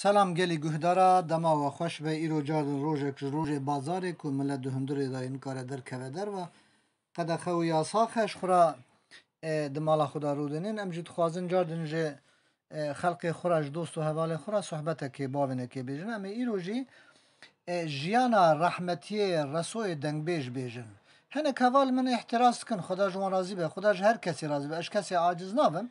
سلام گلی گهدارا دما و خوش به ایرو جار روزک روز بازاری که ملت دهندری داین کار در که در و قد خوی آساخش خورا دمالا خدا رودنین امجد خوازن جاردن جه خلق خوراش دوست و حوال خورا صحبت که باونه که بیجن اما ایرو جی جیانا رحمتی رسول دنگ بیج بیجن هنه کوال من احتراس کن خدا جوان راضی به خدا هر کسی راضی به اش کسی عاجز نابم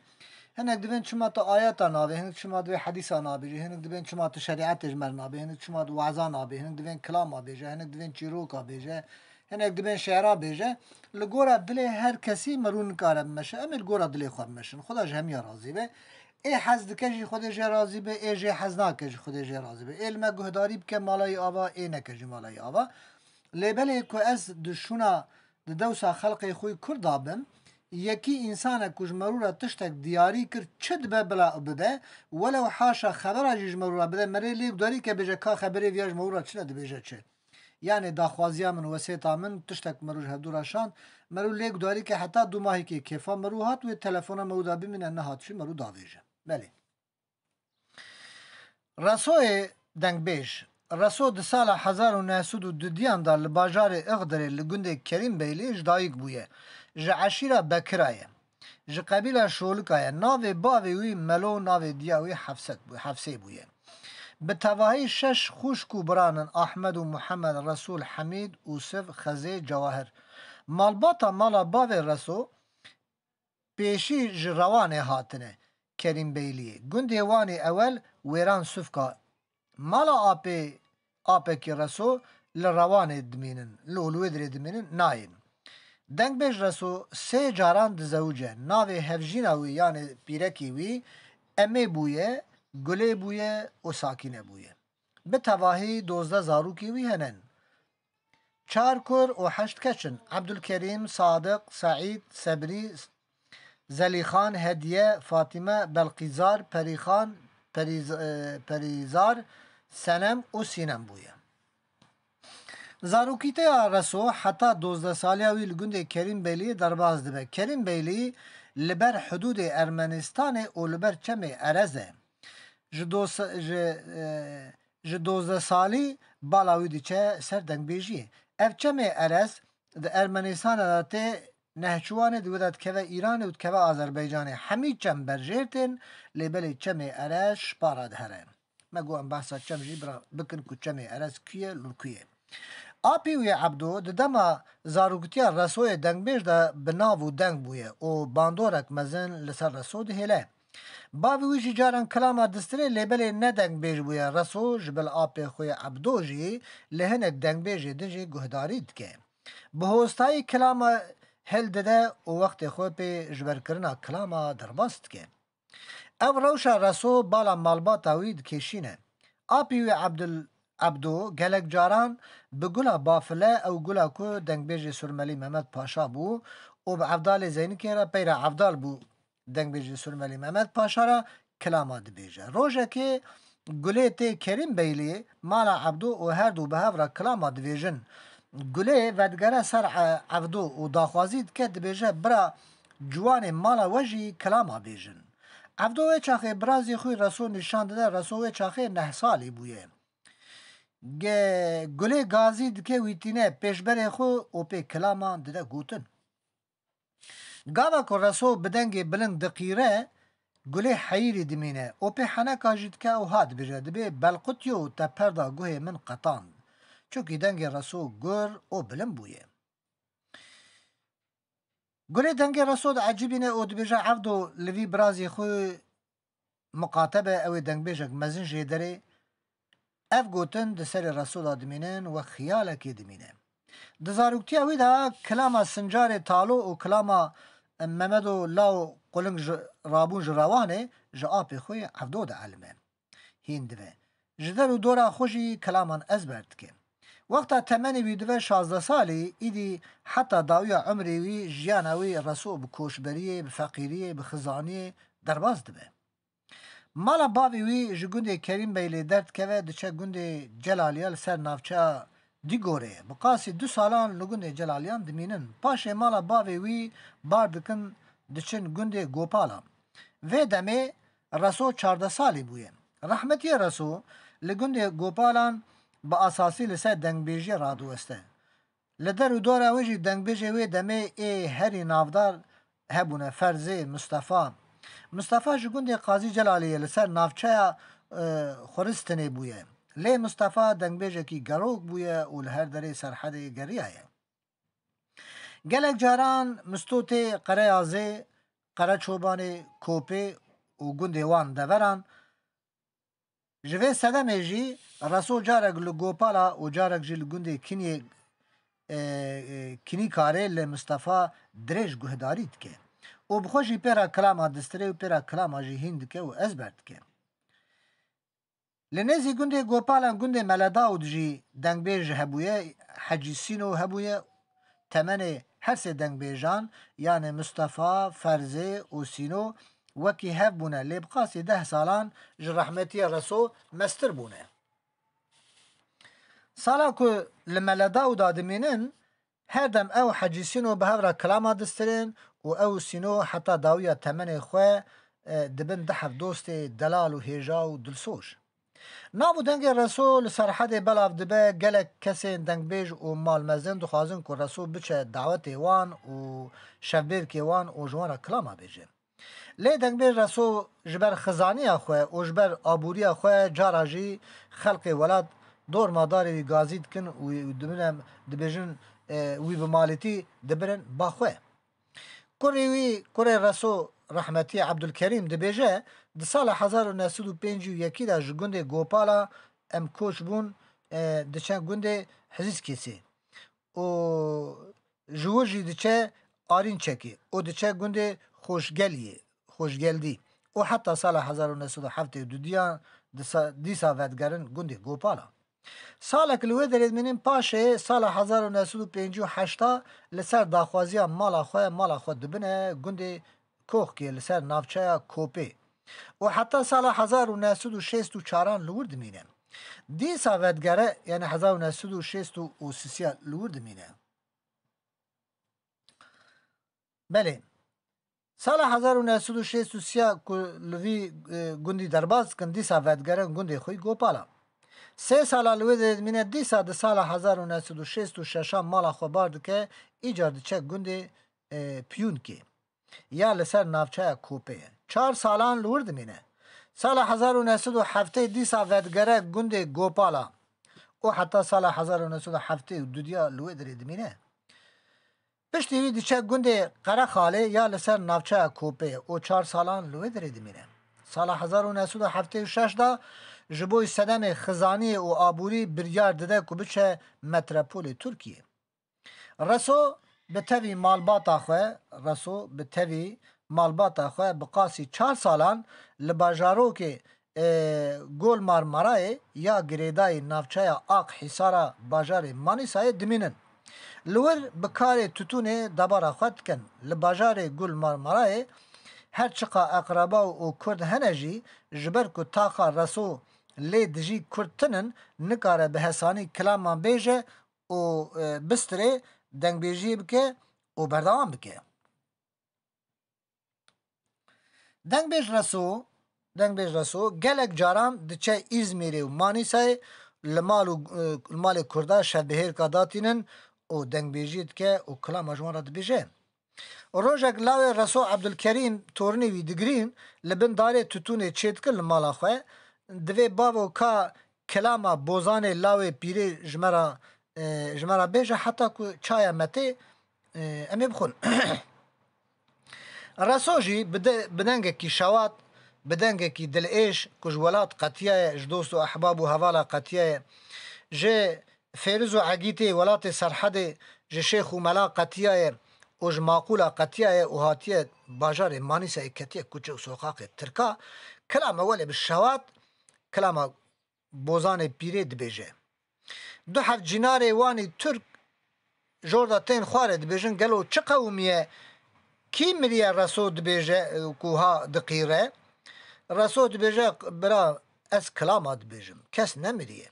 هنگ دوین چما تا آیات نابه هنگ چما دوی حدیث نابه هنگ دوین چما تا شریعت اجمر نابه هنگ چما دو وعظا نابه هنگ دوین کلام بیجه هنگ دوین چیروکا بیجه هنگ دوین شعرا بیجه لگورا دل هر کسی مرون کارم مشه امیر گورا دل خواب مشن خدا همی راضی به ای حزد کجی خودش راضی به ای جه حزنا کجی خودش راضی به علم گهداری بکه مالای آوا ای نکجی مالای آوا لیبلی که از دشونا دوسا خلق خوی کردابم یکی انسان کج مرورا تشتک دیاری کرد چد به بلا بده ولو حاشا خبر اجیج مرورا بده مری لیب داری که بجه که خبری ویاج مرورا چه نده بجه چه یعنی داخوازیا من وسیطا من تشتک مروج هدوراشان مرو لیب داری که حتی دو ماهی که کفا مرو هات و تلفن مودا بمینه نه هات شی مرو داویجه بله رسول دنگ بیش رسول سال 1902 دیان دار لباجار اغدر لگنده کریم بیلی جدایک بویه جه عشیره بکرایه جه قبیله شولکایه ناوی باوی وی ملو ناوی دیاوی حفصه بویه به تواهی شش خوشکو برانن احمد و محمد رسول حمید اوسف خزه جواهر مالباتا مالا باوی رسول پیشی جه روانه هاتنه کریم بیلیه گنده وانی اول ویران سفکا مالا آپه که رسول لروانه دمینن لولوی در دمینن ناین دنگ بیش رسو سه جاران دزوجه ناوی هفجیناوی یعنی پیرکی وی امی بویه گله بویه و ساکینه بویه به تواهی 12 زاروکی وی هنن 4 کر و 8 کچن عبدالکریم صادق سعید صبری زلیخان هدیه فاطمه بلقیزار پریخان پریزار سنم و سینم بویه زاروکیته رسو حتی 12 سالی وی لگنده کریم بیلی درباز دبه کریم بیلی لبر حدود ارمنستان و لبر چم ارزه ج 12 سالی بالاوی دیچه سر دنگ بیجیه اف چم ارز ده ارمنستان داته نهچوانه دودت که ایران و که آذربایجان همین چم برجرتن لبل چم ارز شپارا دهره مگو ام بحثا چم جی بکن که چم ارز کیه لکیه آپی وی عبدو ده دما زاروکتیا رسول دنگ بیش ده بناو دنگ بویه او باندورک مزن لسر رسول ده هله باوی ویجی جارن کلاما دستره لیبل نه دنگ بیش بویه رسول جبل آپی خوی عبدو جی لهنک دنگ بیش ده گهدارید که بهوستای کلاما هل ده او وقت خوی پی جبر کرنا کلاما درباست که او روشا رسول بالا مالبات اوید کشینه آپی وی عبدو گلک جاران به گلا بافله او گلا کو دنگ بیج سرملی محمد پاشا بو او به عبدال زینی که را پیرا عبدال بو دنگ بیج سرملی محمد پاشا را کلامات بیجه روژه که گله تی کریم بیلی مالا عبدو و هر دو به هفرا کلامات بیجن گله ودگره سر عبدو و داخوازید که بیجه برا جوان مالا وجی کلامات بیجن عبدو و چاخه برازی خوی رسول نشان داده رسول و چاخه 9 سالی بویه گله گازی دکه ویتینه پیشبر خو او پی کلامان دده گوتن گاوا که رسول بدنگ بلند دقیره گله حیری دمینه او پی حنه کاجید که او هاد بجه دبی بلقوتیو تا پردا گوه من قطاند چوکی دنگ رسول گر او بلند بویه گله دنگ رسول عجیبینه او دبیجه عبدو لوی برازی خو مقاتبه او دنگ بیجه مزن جیدره اف گوتن ده سر رسول دمینن و خیال که دمینه ده زاروکتی اوی ده کلاما سنجار تالو و کلاما محمد و لاو قلنگ رابون جروانه جا آپی خوی عبدو ده علمه هین دوه جدر و دورا خوشی کلامان ازبرد که وقتا تمنی وی دوه 16 سالی ایدی حتی داوی عمری وی جیانوی رسول بکوشبریه بفقیریه بخزانیه درباز دوه مالا باوی وی جگونده کریم بیلی درد که دچه گونده جلالیال سر نافچه دی گوره بقاسی 2 سالان لگونده جلالیان دمینن پاشه مالا باوی وی باردکن دچن گونده گوپالا و دمه رسول 14 سالی بویه Rahmetiye Resul li gundê Gopalan bi asasî li ser dengbêjiyê radiweste. Li der û dora wê jî dengbêjê wê demê ê herî navdar hebûne Ferzê, Mustafa. Mustafa ji gundê Qazî Celaliyê li ser navçeya Xwaristanê bûye. Lê Mustafa dengbêjekî gerok bûye û li her derê serhedê geriyaye. Gelek caran Mistotê, Qereya Zê, Qereçobanê, Kopê û gundê wan deveran ji vê sedemê jî Resul carek li Gopala û carek jî li gundê Kiniyê Kinîkarê li Mustafa dirêj guhdarî dike û bi xwe jî pêra kilama distirê û pêra kilama jî hîn dike û ezber dike. Li nêzî gundê Gopalan gundê Meledaûd jî dengbêj hebûye, Hecî Sîno hebûye. Temenê her sê dengbêjan yani Mustafa, Ferzê û Sîno wekî hev bûne lê bi qasî 10 salan ji rehmetiya Resul mestir bûne. Sala ku li Meledaûda dimînin her dem ew Hecî Sîno bi hev re kilama distirin û ew Sîno heta dawiya temenê xwe dibin 10 dostê delal û hêja û dilsoz. Nav û dengê Resul li serhedê belav dibe gelek kesên dengbêj û malmezin dixwazin ku Resul biçe dawetê wan û şevbêrkê wan û ji wan re kilama bêje. Lê dengbêj Resul ji ber xizaniya xwe û ji ber abûriya xwe cara jî xelkê welat dormadarê wî gazî dikin û dibêjin wî bi malîtî dibirin baxwe. Kurê Resul Rahmetiye Abdulkerîm dibêje di sala 1905 de ji gundê Gopala em koç bûn diçe gundê Hizîskesê û ji wir jî diçe Arînçekê û diçe gundê Xoşgeldî û heta sala 1907 dudiyan dîsa vedgerin gundê Gopala. Salek li wê derê dimînin paşê sala 1958 li ser daxwaziya mala xwe dibine gundê Koxkê li ser navçeya Kopê û heta sala 1964 li wir dimîne. Dîsa vedgere yani 1963 li wir dimîne. Belê sala 1963 ku li vî gundî derbas dikin dîsa vedgerin gundê xwe Gopala. 3 sala li wê derê dimîne dîsa di sala 1966 mala xwe bar dike îcar diçe gundê Piyûnkê ya li ser navçeya Kopê. 4 salan li wir dimîne. Sala 1907 dîsa vedgere gundê Gopala û heta sala 1972 li wê derê dimîne. Piştî wî diçe gundê Qerexalê ya li ser navçeya Kopê û 4 salan li wê derê dimîne. Sala 1976 da ji bo sedemê xizaniyê û abûrî biryar dide ku biçe metropolê Tirkiye. Resul bi tevî malbata xwe bi qasî 4 salan li bajarokê Gol Marmarayê ya girêdayê navçeya Aqhîsara bajarê Manîsayê dimînin. Li wir bi karê tûtûnê debara xwe dikin. Li bajarê Gol Marmarayê her çiqa eqreba û Kurd hene jî ji ber ku taxa Resul lê dijî Kurd tinin nikare bi hesanî kilaman bêje û bistirê dengbêjiyê bike û berdewam bike. Dengbêj Resul gelek caran diçe İzmîrê û Manîsayê li malê Kurda şevbihêrka datînin û dengbêjiyê dike û kilama ji wan re dibêje. Rojek lawê Resul Abdulkerîm torînê wî digirîn li bin darê tûtûnê çêdikin li mala xwe divê bavo ka kilama bozanê lawê pîrê ji me re bêje heta ku çaya me tê em ê bixwin. Resul jî bi dengekî şewat bi dengekî dilêş ku ji welat qetiyaye ji dost û ehbab û hevala qetiyaye ji Fêriz û Egîtê welatê serhedê ji Şêx û Mela qetiyaye û ji Maqûla qetiyaye û hatiye bajarê Manîsayê ketiye kuçe û soxaxê Tirka kilama welê bi şewat kilama bozanê pîrê dibêje. Du hev cînarê wanî Türk ji orda tên xwarê dibêjin gelo çi qewmiye kî miriye Resul dibêje ku ha diqîre? Resul dibêje bira ez kilama dibêjim kes nemiriye.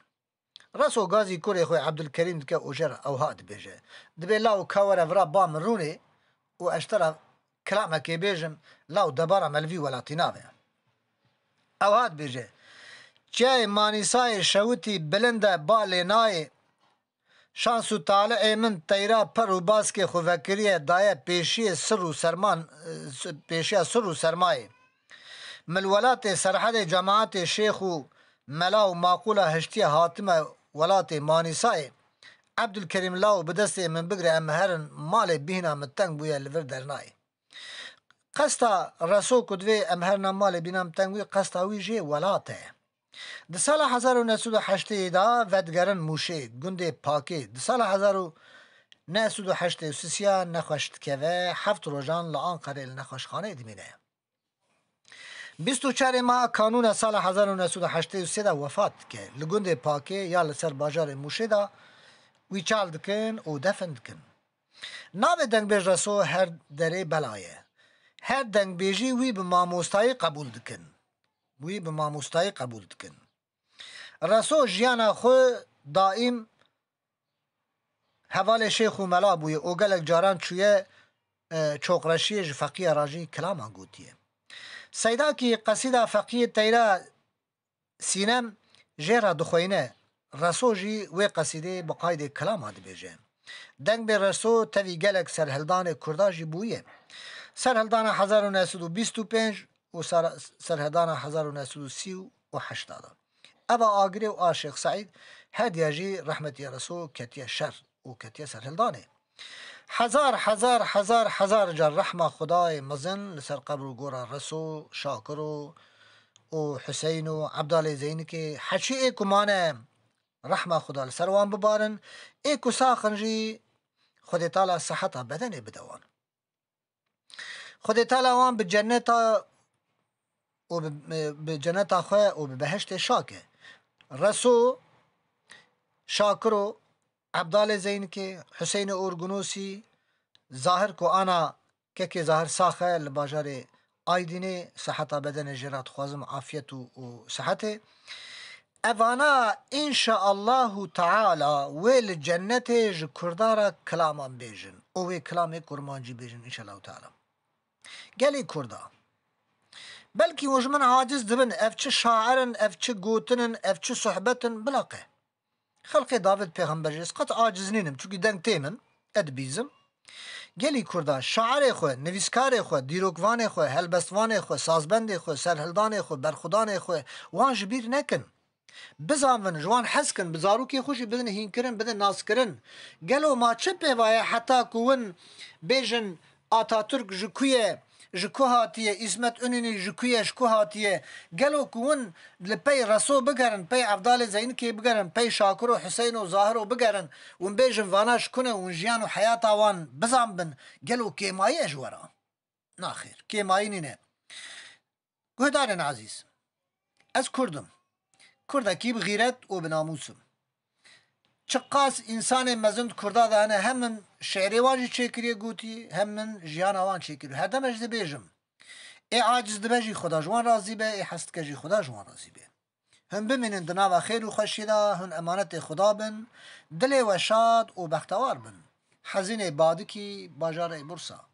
Resul gazî kurê xwe Abdulkerîm dike û jê re ewha dibêje. Dibe law ka were vira ba min rûnê û ez tira kilamekê bêjim law debara me li vî welatî nave. Ewha dibêje جای مانیسای شوتی بلنده با لینای شانس و طالع من تیرا پر و باز که خوفکریه دایه پیشی سر و سرمان پیشی سر و سرمایه ملولات سرحد جماعت شیخ و ملا و معقوله هشتی حاتم ولات مانیسای عبدالکریم لاو بدست من بگره امهرن مال بینا متنگ بویا لور درنای قستا رسو کدوی امهرنا مال بینا متنگ بویا قستا وی جه ولاته د سال 1908 دا ودگرن موشه گنده پاکی د سال 1983 نخوشت که و 7 روزان لعان قریل نخوشخانه دمینه 24 ماه کانون سال 1983 دا وفات که لگنده پاکی یا لسر باجار موشه دا وی چال دکن و دفن دکن ناو دنگ بیج رسو هر دره بلایه هر دنگ بیجی وی به ماموستایی قبول دکن وی به ماموستایی قبول دکن رسو جیانا خو دائم حوال شیخ و ملا بوی او گلک جاران چویه چوقرشی فقیه راجی کلاما گوتیه سیدا کی قصیده فقیه تیرا سینم جیرا دخوینه رسو جی وی قصیده بقاید کلاما دی بیجه دنگ بی رسو تاوی گلک سرهلدان کردا جی بویه سرهلدان 1925 و سرهلدان 1938 ابا آگری و آشق سعید هدیه جی رحمتی رسو کتیه شر و کتیه سرهلدانه هزار جار رحمه خدای مزن لسر قبر و گورا رسو شاکر و حسین و عبدالله زین که حچی ایکو مانه رحمه خدا لسر وان ببارن ایکو ساخن جی خود تعالی صحتا بدنه بدوان خود تعالی وان به جنتا و به جنتا خواه و به بهشت شاکه رسو شاکر و عبدالله زین که حسین اورگنوسی ظاهر کو آنا که ظاهر ساخه لباجار آیدینه صحتا بدن جرات خوازم عافیت و صحت اوانا انشاءالله تعالی ویل جنت ج کردارا کلامان بیجن او وی کلام کرمانجی بیجن انشاءالله تعالی گلی کردا بلکی وجمن عاجز دبن افچه شاعرن افچه گوتنن افچه صحبتن بلاقه خلق داود پیغمبر جیس قط عاجز نینم چونکه دنگ تیمن ادبیزم گلی کردا شاعر خو نویسکار خو دیروگوان خو هلبستوان خو سازبند خو سرهلدان خو برخودان خو وان جبیر نکن بزامن جوان حس کن بزارو کی خوشی بدن هین کرن بدن ناس کرن گلو ما چه پیوایه حتی کون بیجن آتاتورک جکویه جکو هاتیه اسمت اونینی جکویه جکو هاتیه گلو کون لپی رسو بگرن پی عبدال زین که بگرن پی شاکر و حسین و ظاهر و بگرن ون بیجن واناش کنه ون جیان و حیات وان بزام بن گلو کیمایه جورا ناخیر کیمایی نینه گهدارن عزیز از کردم کردکی بغیرت و بناموسم چقاس انسان مزند کردا دانه هم من شعری واجی چکریه گوتی هم من جیان آوان چکریه هر دم اجده بیجم ای عاجز دبجی خدا جوان راضی به ای حست کجی خدا جوان راضی به هم بمینن دناو خیر و خوشیدا هن امانت خدا بن دل و شاد و بختوار بن حزین بادکی باجار برسا